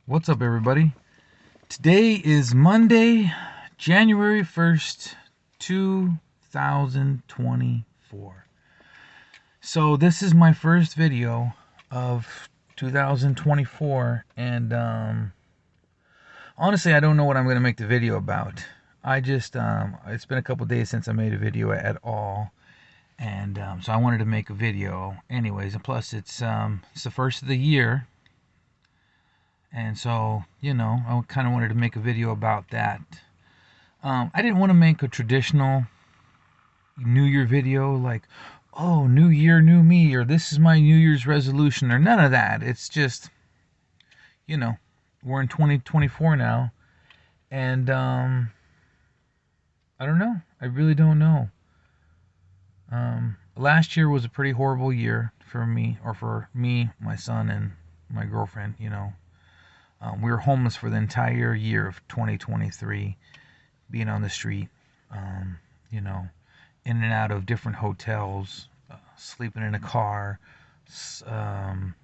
What's up, everybody? Today is Monday, January 1st, 2024. So, this is my first video of 2024, and honestly, I don't know what I'm going to make the video about. It's been a couple days since I made a video at all, and so I wanted to make a video anyways, and plus, it's the first of the year. And so, I kind of wanted to make a video about that. I didn't want to make a traditional New Year video like, oh, New Year, new me, or this is my New Year's resolution, or none of that. It's just, you know, we're in 2024 now. And I don't know. I really don't know. Last year was a pretty horrible year for me, or for me, my son, and my girlfriend, we were homeless for the entire year of 2023, being on the street, you know, in and out of different hotels, sleeping in a car, um,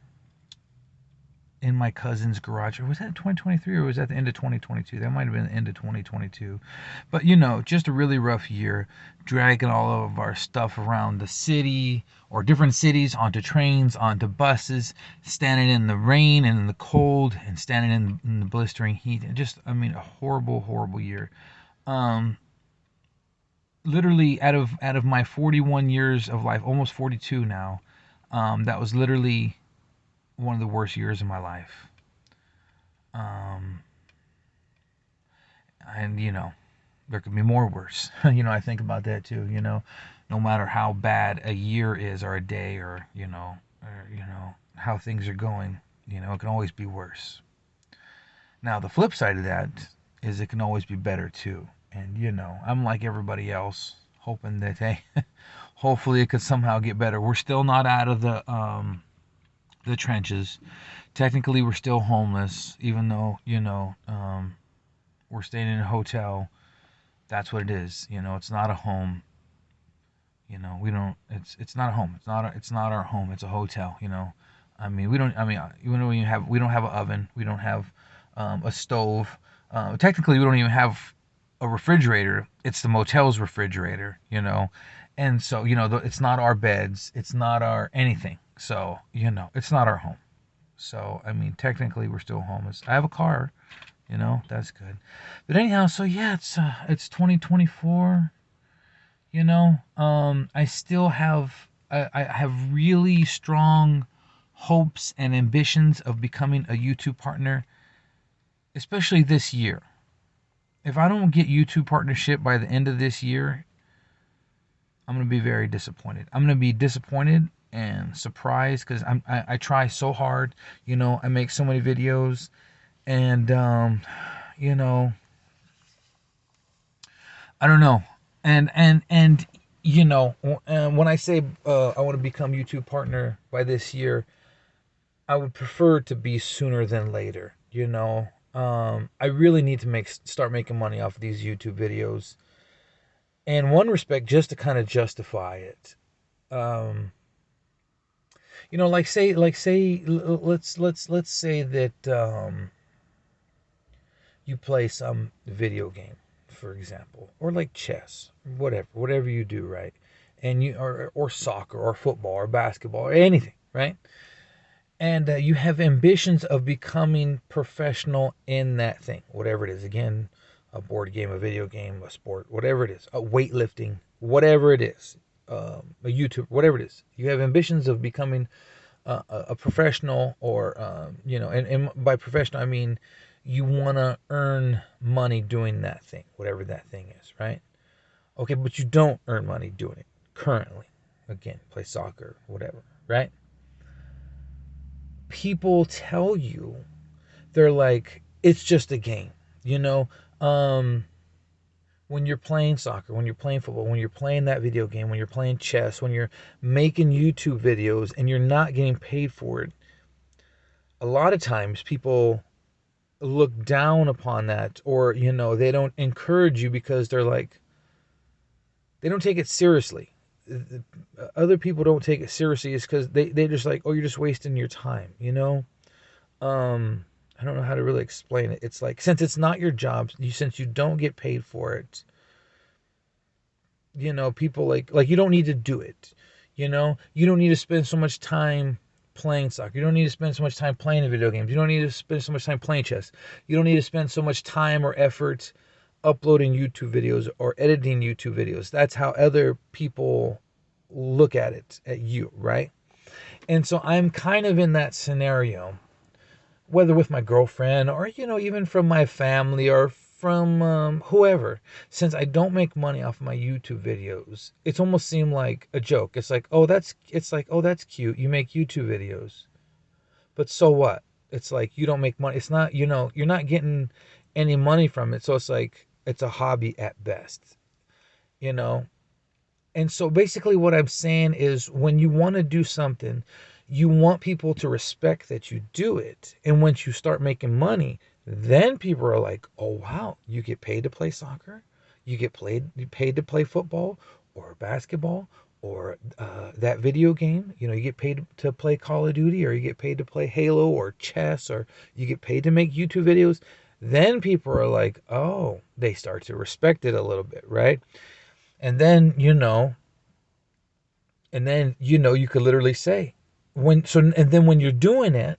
in my cousin's garage. Or was that 2023 or was that the end of 2022? That might have been the end of 2022. But, just a really rough year, dragging all of our stuff around the city or different cities onto trains, onto buses, standing in the rain and in the cold and standing in the blistering heat. And just, a horrible, horrible year. Literally out of my 41 years of life, almost 42 now, that was literally one of the worst years of my life. Um, and there could be more worse. I think about that too. No matter how bad a year is or a day or how things are going, it can always be worse. Now the flip side of that is it can always be better too. And I'm like everybody else, hoping that hopefully it could somehow get better. We're still not out of the trenches. Technically, we're still homeless, even though we're staying in a hotel. That's what it is. It's not a home. We don't. It's not a home. It's not our home. It's a hotel. We don't. Even though we don't have an oven. We don't have a stove. Technically, we don't even have a refrigerator. It's the motel's refrigerator. And so it's not our beds. It's not our anything. So it's not our home. So technically, we're still homeless. I have a car. That's good. But anyhow, so yeah, it's 2024. I still I have really strong hopes and ambitions of becoming a YouTube partner, especially this year. If I don't get YouTube partnership by the end of this year, I'm gonna be very disappointed. I'm gonna be disappointed and surprised because I try so hard. I make so many videos, and I don't know. And when I say I want to become YouTube partner by this year, I would prefer to be sooner than later. I really need to start making money off of these YouTube videos. In one respect, just to kind of justify it. Let's say that you play some video game, for example, or like chess, whatever you do, right? And or soccer or football or basketball or anything, right? And you have ambitions of becoming professional in that thing, whatever it is. Again, a board game, a video game, a sport, whatever it is, a weightlifting, whatever it is, a YouTube, whatever it is. You have ambitions of becoming a professional, or and by professional I mean you want to earn money doing that thing, whatever that thing is, right? Okay, but you don't earn money doing it currently. Again, play soccer, whatever, right? People tell you, they're like, it's just a game, you know. When you're playing soccer, when you're playing football, when you're playing that video game, when you're playing chess, when you're making YouTube videos and you're not getting paid for it, a lot of times people look down upon that, or they don't encourage you because they're like, they don't take it seriously. Other people don't take it seriously is because they just like, oh, you're just wasting your time, I don't know how to really explain it. It's like, since it's not your job, since you don't get paid for it, people like you don't need to do it. You don't need to spend so much time playing soccer. You don't need to spend so much time playing video games. You don't need to spend so much time playing chess. You don't need to spend so much time or effort uploading YouTube videos or editing YouTube videos. That's how other people look at it, at you, right? And so I'm kind of in that scenario, whether with my girlfriend or, even from my family or from whoever. Since I don't make money off my YouTube videos, it's almost seemed like a joke. Oh, that's cute. You make YouTube videos. But so what? It's like, you don't make money. It's not, you're not getting any money from it. So it's like, it's a hobby at best, you know? And so basically what I'm saying is, when you want to do something, you want people to respect that you do it. And once you start making money, then people are like, oh, wow, you get paid to play soccer? You get paid to play football or basketball or that video game? You get paid to play Call of Duty, or you get paid to play Halo or chess, or you get paid to make YouTube videos? Then people are like, oh, they start to respect it a little bit, right? And then, you could literally say, and then when you're doing it,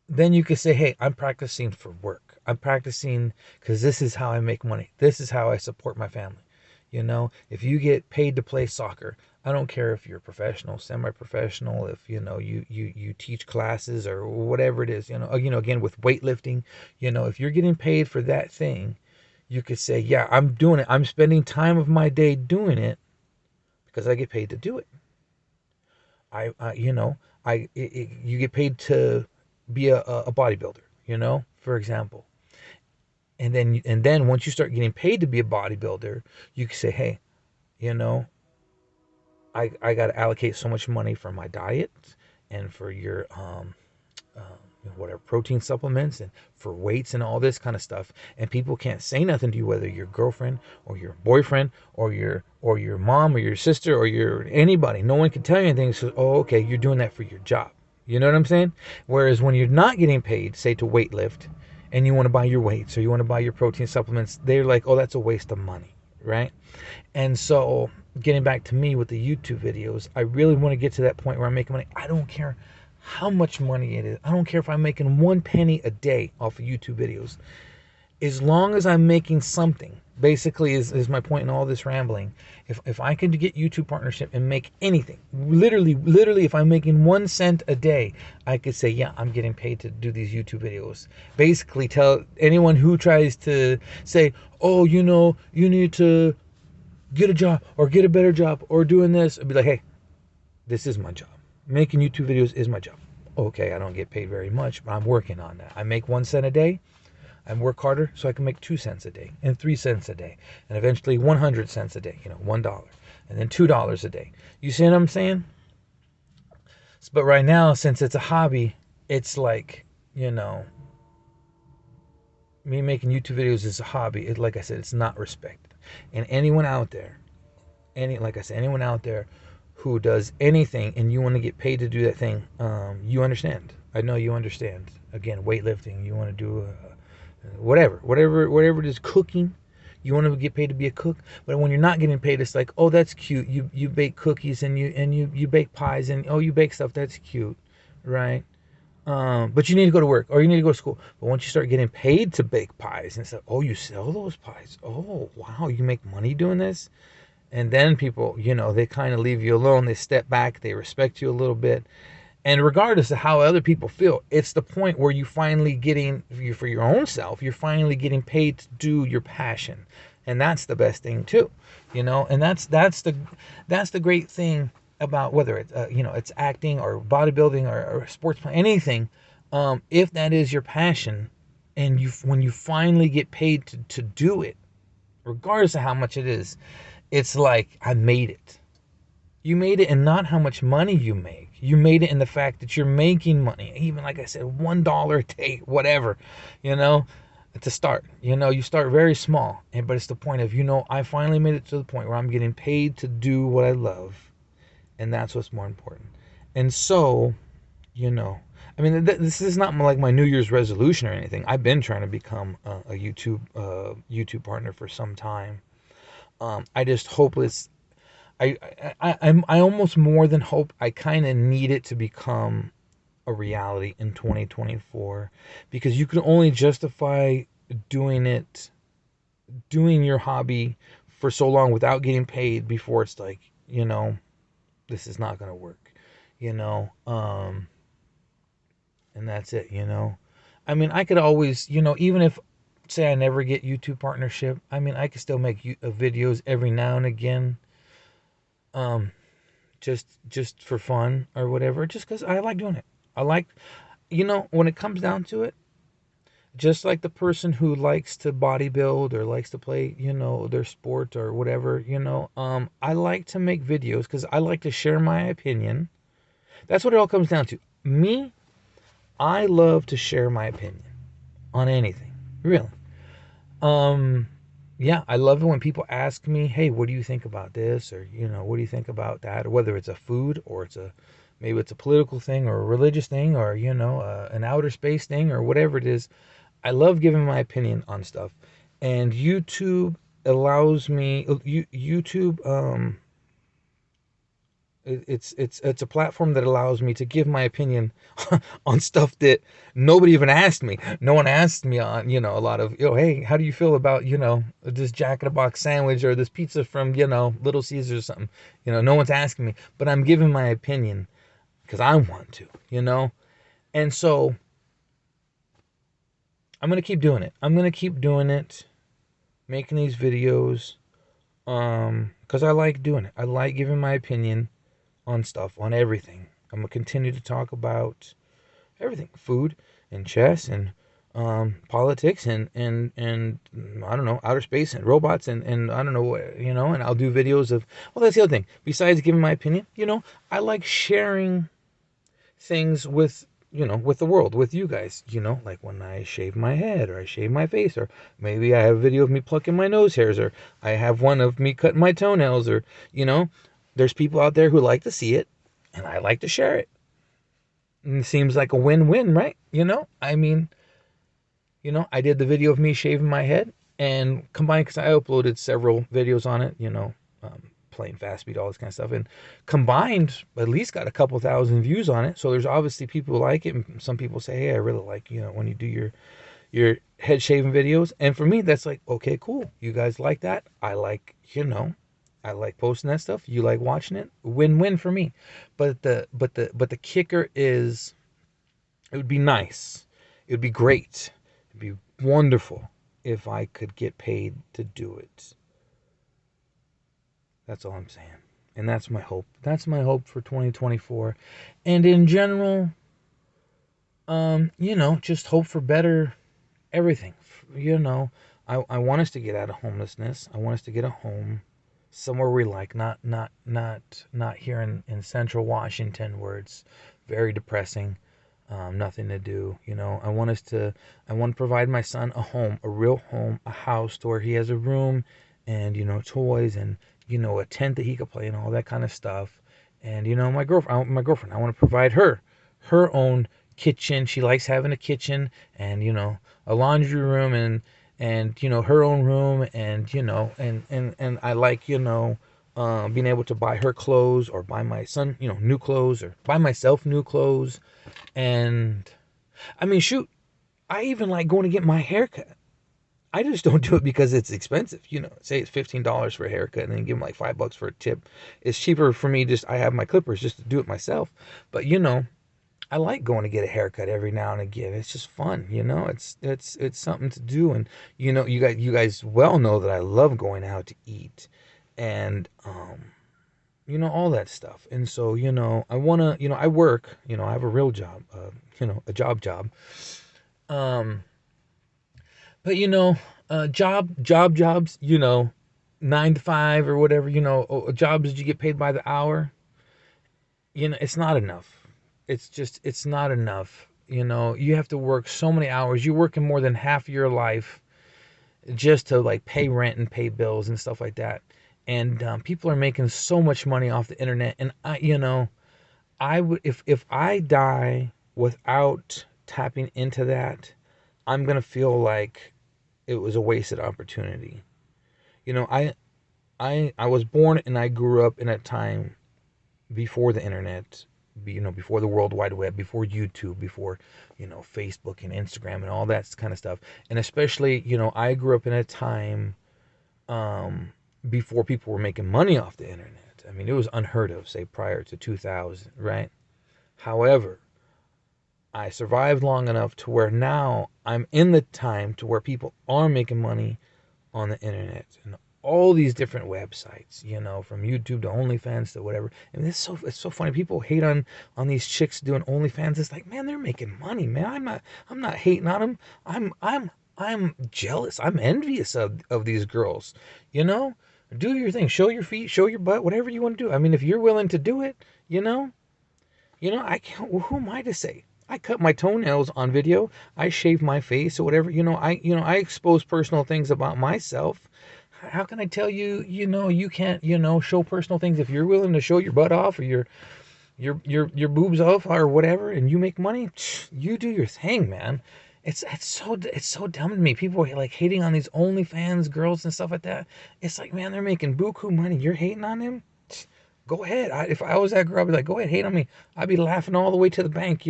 then you could say, hey, I'm practicing for work. I'm practicing because this is how I make money. This is how I support my family. If you get paid to play soccer, I don't care if you're professional, semi-professional, if you teach classes or whatever it is, again with weightlifting, if you're getting paid for that thing, you could say, yeah, I'm doing it. I'm spending time of my day doing it because I get paid to do it. You get paid to be a bodybuilder, for example. And then once you start getting paid to be a bodybuilder, you can say, hey, you know, I got to allocate so much money for my diet and for your whatever protein supplements and for weights and all this kind of stuff. And people can't say nothing to you, whether your girlfriend or your boyfriend or your mom or your sister or your anybody. No one can tell you anything. So, oh, okay, you're doing that for your job. You know what I'm saying? Whereas when you're not getting paid, say to weight lift, and you want to buy your weights or you want to buy your protein supplements, they're like, oh, that's a waste of money, right? And so getting back to me with the YouTube videos, I really want to get to that point where I'm making money. I don't care how much money it is. I don't care if I'm making 1 penny a day off of YouTube videos. As long as I'm making something, basically is my point in all this rambling. If I can get YouTube partnership and make anything, literally, if I'm making 1 cent a day, I could say, yeah, I'm getting paid to do these YouTube videos. Basically tell anyone who tries to say, oh, you need to get a job or get a better job or doing this, I'd be like, hey, this is my job. Making YouTube videos is my job. Okay, I don't get paid very much, but I'm working on that. I make 1 cent a day. I work harder so I can make 2 cents a day and 3 cents a day and eventually 100 cents a day, $1 and then $2 a day. You see what I'm saying? But right now, since it's a hobby, it's like, me making YouTube videos is a hobby. Like I said, it's not respected. And anyone out there, anyone out there who does anything and you want to get paid to do that thing, you understand. I know you understand. Again, weightlifting, you want to do whatever it is, cooking, you want to get paid to be a cook. But when you're not getting paid, it's like, oh, that's cute, you bake cookies and you bake pies and oh, you bake stuff, that's cute, right? But you need to go to work or you need to go to school. But once you start getting paid to bake pies and stuff, oh, you sell those pies, oh wow, you make money doing this. And then people, they kind of leave you alone, they step back, they respect you a little bit. And regardless of how other people feel, it's the point where you finally for your own self, you're finally getting paid to do your passion. And that's the best thing too, and that's the great thing about whether it's, it's acting or bodybuilding or sports, anything. If that is your passion and when you finally get paid to do it, regardless of how much it is, it's like, I made it. You made it in not how much money you make. You made it in the fact that you're making money. Even like I said, $1 a day, whatever, to start. You start very small. But it's the point of, I finally made it to the point where I'm getting paid to do what I love. And that's what's more important. And so, I mean, this is not like my New Year's resolution or anything. I've been trying to become a YouTube partner for some time. I just hope it's. I almost more than hope. I kind of need it to become a reality in 2024, because you can only justify doing it, doing your hobby for so long without getting paid before it's like, this is not gonna work, you know. And that's it, I mean, I could always, even if, say, I never get YouTube partnership, I mean, I could still make videos every now and again, um, just for fun or whatever, just because I like doing it. I like, when it comes down to it, just like the person who likes to bodybuild or likes to play, their sport or whatever, I like to make videos because I like to share my opinion. That's what it all comes down to. Me, I love to share my opinion on anything, really. Yeah, I love it when people ask me, "Hey, what do you think about this?" or, "What do you think about that?" or whether it's a food or maybe it's a political thing or a religious thing or, an outer space thing or whatever it is. I love giving my opinion on stuff. And YouTube allows me, YouTube, it's a platform that allows me to give my opinion on stuff that nobody even asked me. No one asked me on, a lot of, hey, how do you feel about, this Jack in the Box sandwich or this pizza from, Little Caesars or something. No one's asking me, but I'm giving my opinion because I want to, And so I'm going to keep doing it. I'm going to keep doing it, making these videos, because I like doing it. I like giving my opinion on stuff, on everything. I'm going to continue to talk about everything, food and chess and politics and I don't know, outer space and robots and I don't know what, and I'll do videos of, well, that's the other thing. Besides giving my opinion, I like sharing things with the world, with you guys, like when I shave my head or I shave my face, or maybe I have a video of me plucking my nose hairs, or I have one of me cutting my toenails, or, there's people out there who like to see it and I like to share it. And it seems like a win-win, right? I mean, I did the video of me shaving my head and combined, because I uploaded several videos on it, playing fast speed, all this kind of stuff, and combined at least got a couple thousand views on it. So there's obviously people who like it, and some people say, hey, I really like, when you do your head shaving videos. And for me, that's like, okay, cool, you guys like that. I like, I like posting that stuff, you like watching it. Win-win for me. But the kicker is, it would be nice, it would be great, it'd be wonderful if I could get paid to do it. That's all I'm saying. And that's my hope. That's my hope for 2024. And in general, just hope for better everything. I want us to get out of homelessness. I want us to get a home somewhere we like, not here in central Washington where it's very depressing. Nothing to do. I want to provide my son a home, a real home, a house where he has a room and, toys and, a tent that he could play in, all that kind of stuff. And, my girlfriend, I want to provide her own kitchen. She likes having a kitchen and, a laundry room and, her own room and, and I like, being able to buy her clothes or buy my son, new clothes, or buy myself new clothes. And I mean, shoot, I even like going to get my hair cut. I just don't do it because it's expensive. Say it's $15 for a haircut and then give them like $5 for a tip. It's cheaper for me, I have my clippers just to do it myself. But I like going to get a haircut every now and again. It's just fun, it's something to do. And you guys well know that I love going out to eat and all that stuff. And so, I want to, I work, I have a real job, a job. But jobs, 9 to 5 or whatever, jobs that you get paid by the hour, it's not enough. It's not enough. You have to work so many hours. You're working more than half your life just to like pay rent and pay bills and stuff like that. And people are making so much money off the internet. And I would, if I die without tapping into that, I'm going to feel like it was a wasted opportunity. You know, I was born and I grew up in a time before the internet, before the World Wide Web, before YouTube, before, Facebook and Instagram and all that kind of stuff. And especially, I grew up in a time before people were making money off the internet. I mean, it was unheard of, say, prior to 2000, right? However, I survived long enough to where now I'm in the time to where people are making money on the internet and all these different websites, from YouTube to OnlyFans to whatever. I mean, it's so funny. People hate on these chicks doing OnlyFans. It's like, man, they're making money, man. I'm not hating on them. I'm jealous. I'm envious of these girls. Do your thing. Show your feet. Show your butt. Whatever you want to do. I mean, if you're willing to do it, I can't. Who am I to say? I cut my toenails on video. I shave my face or whatever. I expose personal things about myself. How can I tell you? You can't. Show personal things if you're willing to show your butt off or your boobs off or whatever, and you make money. You do your thing, man. It's so dumb to me. People are like hating on these OnlyFans girls and stuff like that. It's like, man, they're making buku money. You're hating on them. Go ahead. If I was that girl, I'd be like, go ahead, hate on me. I'd be laughing all the way to the bank.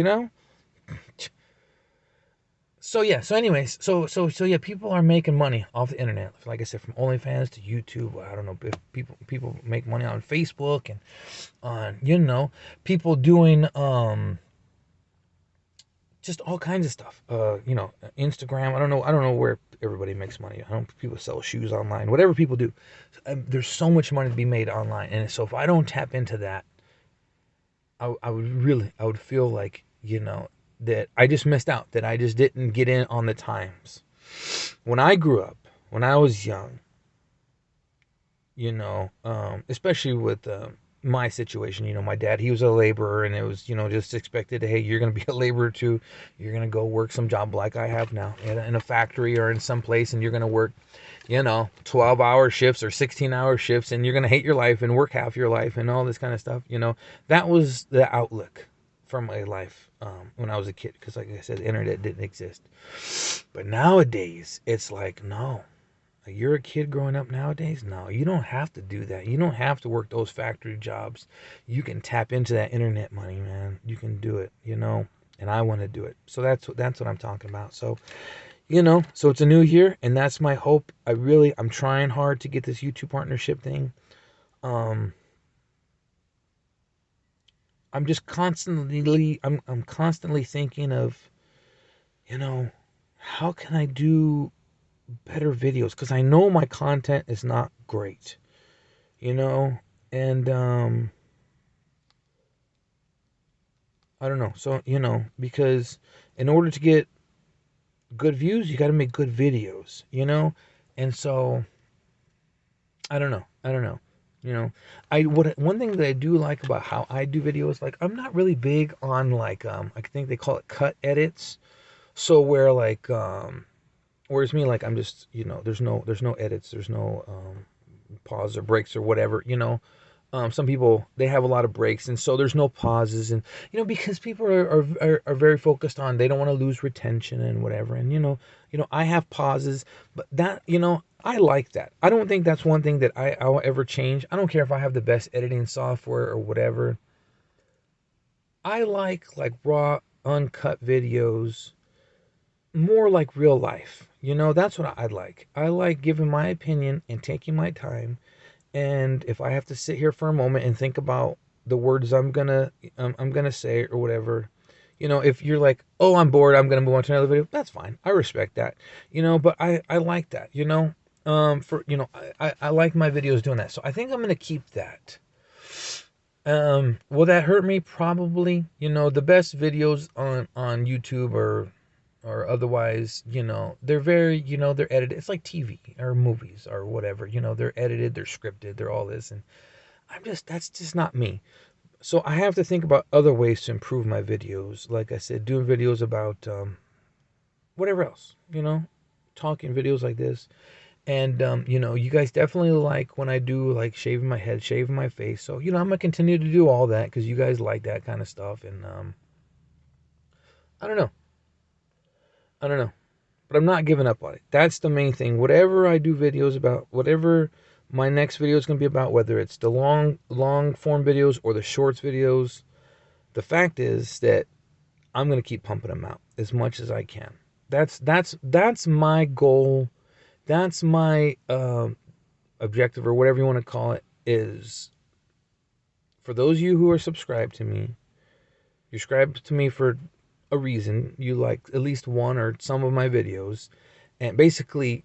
So yeah, so anyways, so yeah, people are making money off the internet. Like I said, from OnlyFans to YouTube. I don't know if people make money on Facebook and on people doing just all kinds of stuff. Instagram. I don't know where everybody makes money. I don't people sell shoes online. Whatever people do, there's so much money to be made online. And so if I don't tap into that, I would feel like that I just missed out, that I just didn't get in on the times. When I grew up, when I was young, especially with my situation, my dad, he was a laborer, and it was, just expected, hey, you're going to be a laborer too. You're going to go work some job like I have now in a factory or in some place, and you're going to work, 12-hour shifts or 16-hour shifts, and you're going to hate your life and work half your life and all this kind of stuff. That was the outlook from my life when I was a kid, because like I said, the internet didn't exist. But nowadays, it's like, no, you're a kid growing up nowadays. No, you don't have to do that. You don't have to work those factory jobs. You can tap into that internet money, man. You can do it, and I want to do it. So that's what I'm talking about. So, so it's a new year, and that's my hope. I'm trying hard to get this YouTube partnership thing. I'm just constantly thinking of, how can I do better videos? Because I know my content is not great, and I don't know. So, because in order to get good views, you got to make good videos, and so I don't know. One thing that I do like about how I do videos, like I'm not really big on like I think they call it cut edits. So where like whereas me, like I'm just there's no edits, there's no pause or breaks or whatever. Some people, they have a lot of breaks, and so there's no pauses, and because people are very focused on, they don't want to lose retention and whatever, and I have pauses, but that I like that. I don't think that's one thing that I'll ever change. I don't care if I have the best editing software or whatever. I like raw, uncut videos, more like real life. That's what I like. I like giving my opinion and taking my time. And if I have to sit here for a moment and think about the words I'm gonna say or whatever, if you're like, oh, I'm bored, I'm gonna move on to another video, that's fine. I respect that. But I like that. I like my videos doing that. So I think I'm gonna keep that. Will that hurt me? Probably. The best videos on YouTube or otherwise, they're very, they're edited. It's like TV or movies or whatever, they're edited, they're scripted, they're all this. And that's just not me. So I have to think about other ways to improve my videos. Like I said, doing videos about whatever else, talking videos like this. And, you guys definitely like when I do like shaving my head, shaving my face. So, I'm going to continue to do all that because you guys like that kind of stuff. And, I don't know. I don't know. But I'm not giving up on it. That's the main thing. Whatever I do videos about, whatever my next video is going to be about, whether it's the long form videos or the shorts videos, the fact is that I'm going to keep pumping them out as much as I can. That's my goal. That's my objective, or whatever you want to call it, is for those of you who are subscribed to me. You're subscribed to me for a reason. You like at least one or some of my videos. And basically,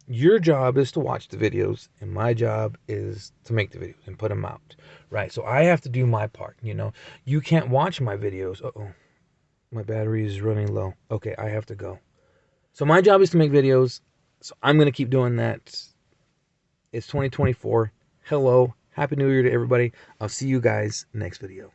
your job is to watch the videos, and my job is to make the videos and put them out. Right? So I have to do my part, you know. You can't watch my videos. Uh-oh. My battery is running low. Okay, I have to go. So my job is to make videos. So I'm going to keep doing that. It's 2024. Hello. Happy New Year to everybody. I'll see you guys next video.